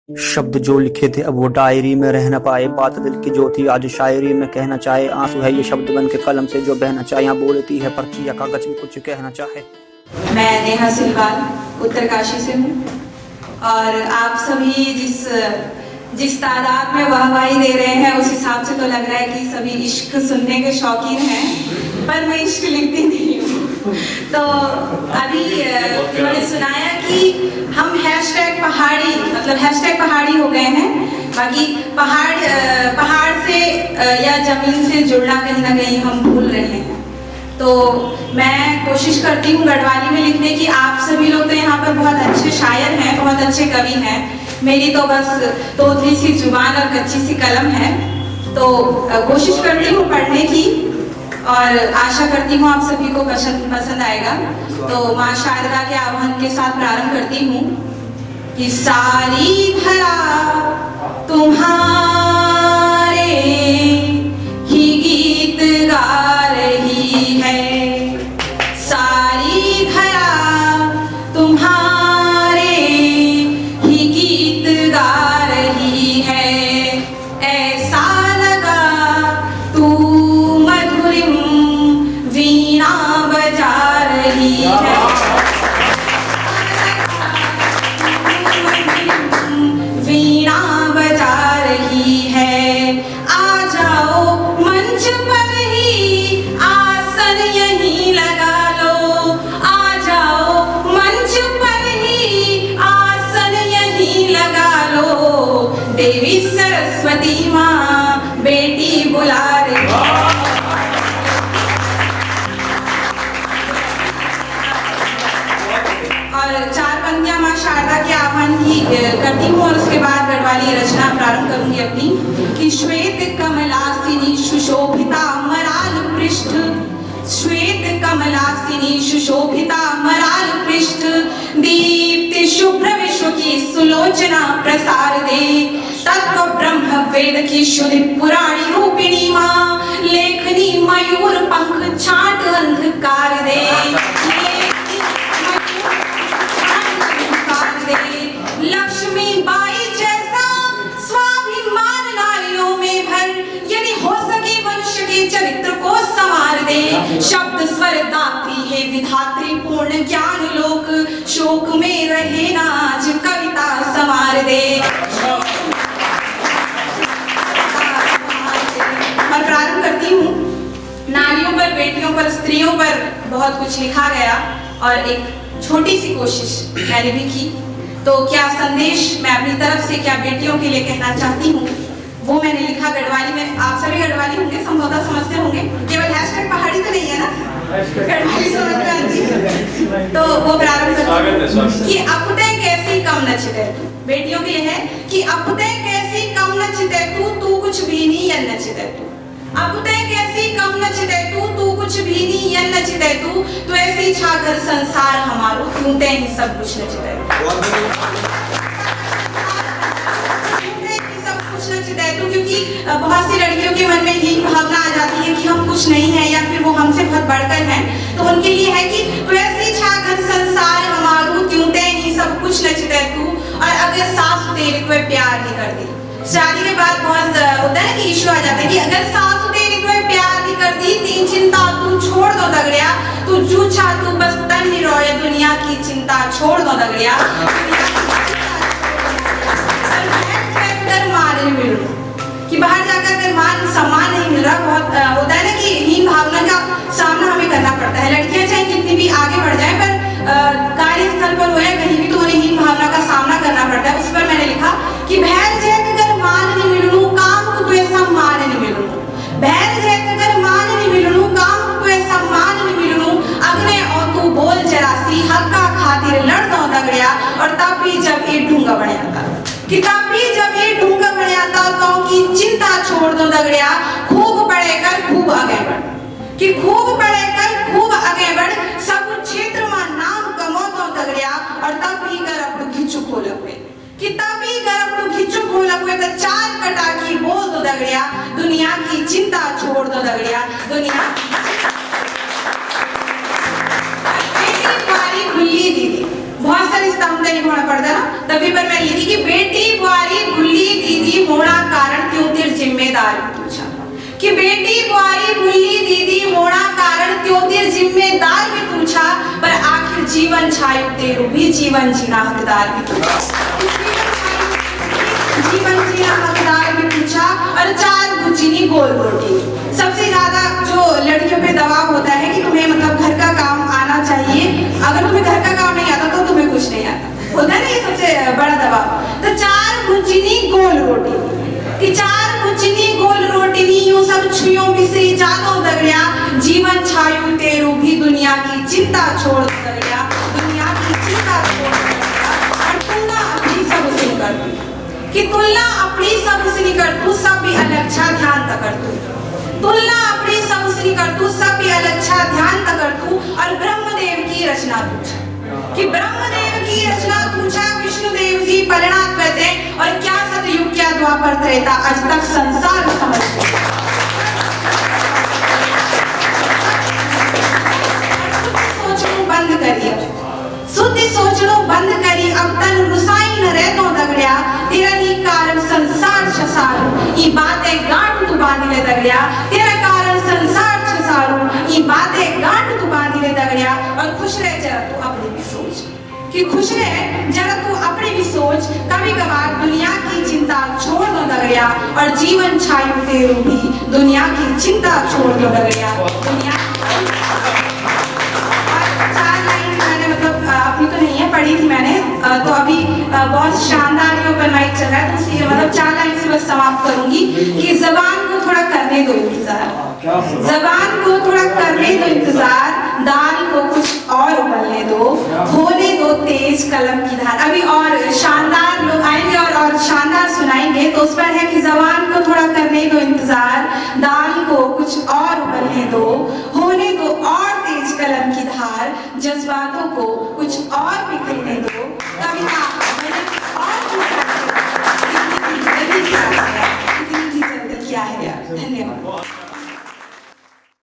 शब्द जो लिखे थे अब वो डायरी में रह न पाए, बात दिल की जो थी आज शायरी में कहना चाहे। आंसू है ये शब्द बन के कलम से जो बहना चाहे, यहाँ बोलती है पर्ची या कागज में कुछ कहना चाहे। मैं नेहा सिलवाल उत्तरकाशी से हूँ और आप सभी जिस तादाद में वाहवाही दे रहे हैं उस हिसाब से तो लग रहा है कि सभी इश्क सुनने के शौकीन हैं, पर मैं इश्क लिखती नहीं हूँ। तो अभी मैंने सुनाया कि हम #पहाड़ी मतलब #पहाड़ी हो गए हैं। बाकी पहाड़ से या जमीन से जुड़ना कहीं ना कहीं हम भूल रहे हैं। तो मैं कोशिश करती हूँ गढ़वाली में लिखने की। आप सभी लोग तो यहाँ पर बहुत अच्छे शायर हैं, बहुत अच्छे कवि हैं। मेरी तो बस तोतली सी जुबान और कच्ची सी कलम है। तो कोशिश करती हूँ पढ़ने की और आशा करती हूँ आप सभी को पसंद आएगा। तो माँ शारदा के आह्वान के साथ प्रारंभ करती हूँ कि सारी धरा तुम्हारे ही गीत गा रही है, सारी धरा तुम्हारे ही गीत गा रही है। ऐसा लगा तू मधुरिम वीणा बजा रही है, वीणा बजा रही है। आ जाओ मंच पर ही आसन यहीं लगा लो, आ जाओ मंच पर ही आसन यहीं लगा लो। देवी सरस्वती माँ बेटी बुला रही है। और 4 पंक्तियां माँ शारदा के आह्वान की करती हूँ और उसके बाद गढ़वाली रचना प्रारंभ करूंगी अपनी। कि श्वेत कमलासिनी सुशोभिता मराल पृष्ठ, श्वेत कमलासिनी सुशोभिता मराल पृष्ठ, दीप्ति शुभ्र विश्व की सुलोचना प्रसार दे। तत्व ब्रह्म वेद की शुद्धि पुराणी रूपिणी माँ, लेखनी मयूर पंख छाट अंधकार दे। लक्ष्मी बाई जैसा स्वाभिमान नारियों में भर, यदि हो सके मनुष्य के चरित्र को संवार दे। शब्द स्वर दात्री है विधात्री पूर्ण ज्ञान लोक, शोक में रहे नाज कविता संवार दे। और प्रारंभ करती हूँ। नारियों पर, बेटियों पर, स्त्रियों पर बहुत कुछ लिखा गया और एक छोटी सी कोशिश मैंने भी की। तो क्या संदेश मैं अपनी तरफ से क्या बेटियों के लिए कहना चाहती हूँ वो मैंने लिखा गढ़वाली में। आप सभी गढ़वाली होंगे, संभवतः समझते होंगे, केवल #पहाड़ी तो नहीं है ना, गढ़वाली समझ में आती है। तो वो प्रारंभ करती हूँ कि अपते कैसी कम नचिते तू। बेटियों के लिए है कि अपते कैसी कम नचिते तू कुछ भी नहीं या नचिते तू। अपते कैसी कम नचिते तू कुछ भी नहीं या नचिते तू ऐसी छागर संसार हमारो, क्यों ते ही सब कुछ नचिते तू। क्योंकि बहुत सी लड़कियों के मन में यही भावना आ जाती है कि हम कुछ नहीं है या फिर वो हमसे बहुत बढ़कर हैं। तो उनके लिए है कि तू ऐसी छागर संसार हमारो, क्यों ते ही सब कुछ नचिते तू। और अगर सास तेरे को प्यार नहीं करती, शादी के बाद बहुत होता है कि इशू आ जाता है कि अगर सास तेरी को प्यार नहीं करती, तीन चिंता तू छोड़ दो दगड़िया, तू जूझा तू बस तन ही रोए, दुनिया की चिंता छोड़ दो दगड़िया। मान नहीं मिल रहा कि बाहर जाकर अगर मान सम्मान नहीं मिल रहा, बहुत होता है ना कि हीन भावना का सामना हमें करना पड़ता है। लड़कियां चाहे कितनी भी आगे बढ़ जाए पर कार्यस्थल पर हो या कहीं भी तो उन्हें हीन भावना का सामना करना पड़ता है। उस पर मैंने लिखा कि भैर जैक अगर मान नहीं मिलूं काम को तो ऐसा मान नहीं मिलूं, भैर जैक अगर मान नहीं मिलूं काम को तो ऐसा मान नहीं मिलूं। अग्ने और तू बोल जरासी हक्का खातिर लड़ दो दगड़िया। और तब भी जब ये ढूंगा बने आता, कि तब भी जब ये ढूंगा बने आता तो की चिंता छोड़ दो दगड़िया। खूब पढ़ेकर खूब आगे बढ़, कि खूब पढ़ेकर खूब आगे बढ़, सब क्षेत्र में नाम कमो तो दगड़िया। और तब भी कर अपने घिचु खोल हुए, कि तब भी कर अपने घिचु खोल हुए तो 4 कटा की बोल दो दगड़िया। दुनिया की चिंता छोड़ दो दगड़िया, दुनिया खुली दीदी। बहुत सारी स्तंभ नहीं होना पड़ता ना, तभी पर मैं लिखी कि बेटी कि बेटी बुआरी बुल्ली दीदी मोड़ा कारण त्योतिर जिम्मेदार भी पूछा पर आखिर जीवन छायु तेरू भी जीवन जीना हकदार भी पूछा जीवन जीना हकदार भी पूछा और 4 गुजिनी गोल रोटी। सबसे ज्यादा जो लड़कियों पे दबाव होता है कि तुम्हें मतलब घर का काम आना चाहिए, अगर तुम्हें घर का काम नहीं आता तो तुम्हें कुछ नहीं आता, होता है ना ये सबसे बड़ा दबाव। तो 4 गुजिनी गोल रोटी कि 4 गुजिनी गोल रोटी नी यूं सब छुयों बिसरी जातो दगड़िया जीवन छायु तेरू भी दुनिया की चिंता छोड़ दगड़िया दुनिया की चिंता छोड़ दगड़िया और तुलना अपनी सब से कर कि तुलना अपनी सब से कर तू सब भी अलग छा ध्यान तक कर तू तुलना अपनी सब से कर तू सब भी अलग छा ध्यान तक कर तू और ब्रह्मदेव की रचना पूछा कि ब्रह्मदेव की रचना पूछा विष्णुदेव जी परिणाम कहते और क्या सतयुग क्या द्वापर त्रेता आज तक संसार समझते सोचनो बंद करिए शुद्ध सोचनो बंद करी अब तन रुसाई न रह तो दगड़िया तेरा ही कारण संसार छसारू ये बातें गांठ तू बांधी ले दगड़िया तेरा कारण संसार छसारू ये बातें गांठ तू बांधी ले दगड़िया और खुश रह जरा तू अपनी भी सोच कि खुश रह जरा तू अपनी भी सोच कभी कभार दुनिया की चिंता छोड़ दो दगड़िया और जीवन छायु तेरू भी दुनिया की चिंता छोड़ दो दगड़िया दुनिया अपनी तो नहीं है पढ़ी थी मैंने तो अभी बहुत शानदार ये ओपन माइक चल रहा है तो इसलिए मतलब 4 लाइन से बस समाप्त करूंगी कि जबान को थोड़ा करने दो इंतजार जबान को थोड़ा करने दो इंतजार दाल को कुछ और उबलने दो होने दो तेज कलम की धार। अभी और शानदार लोग आएंगे और शानदार सुनाएंगे तो उस पर है कि जबान को थोड़ा करने दो इंतजार दाल को कुछ और उबलने दो होने दो और तेज कलम की धार जज्बातों को कुछ और बिखरने दो कविता और कितनी जल्दी क्या है यार। धन्यवाद।